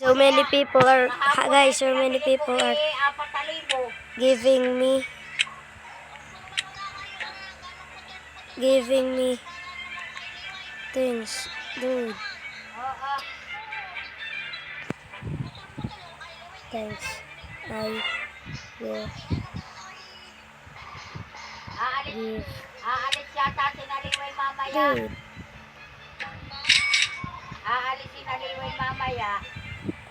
So many people are, guys, so many people are giving me things, dude. Thanks. I will give. Aalis yata si Naliway mamaya. Dude, Aalis si Naliway mamaya.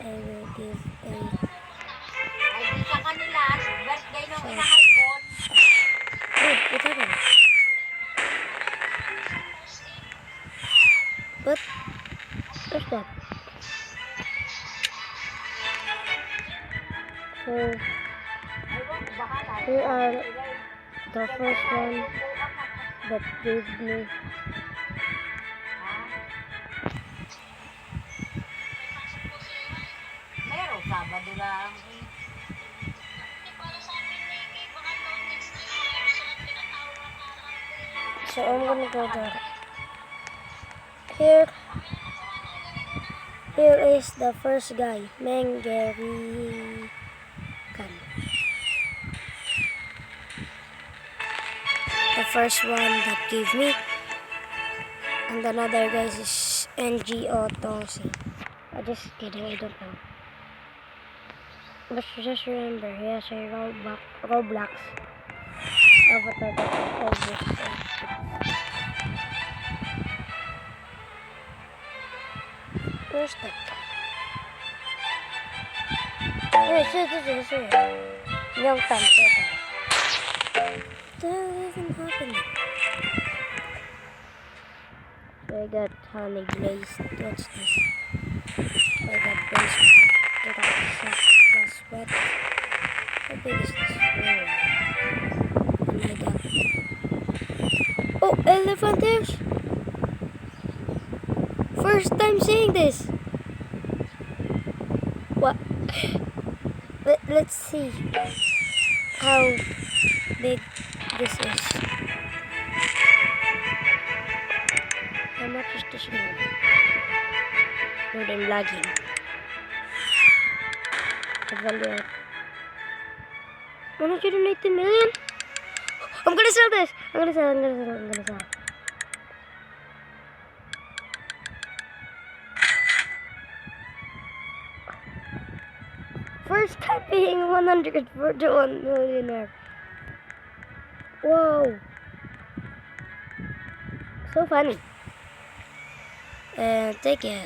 I will give a Ay di sa kanila. Birthday nung shout. inahay yun. Dude, what happened? What? What's that? So, Ayun, bahala. here are the first one that gave me. Meron, Sabado lang. So I'm gonna go there. Here is the first guy, Mengerikan. The first one that gave me. And another guys is NGO Tosi. I just kidding, I don't know. But just remember, he has a Roblox avatar that is almost Where's that? Yes. Young Tam, that isn't happening. So I got honey glazed. What's this? I got glazed. Get out the shot. Last sweat. How big is this? And I got. Oh, elephant ears! First time seeing this. What? Let's see how big this is. How much is this one? More than lagging. Evaluate. 180 million? I'm gonna sell this! I'm gonna sell. First time being 141 millionaire. Whoa. So funny. And thank you.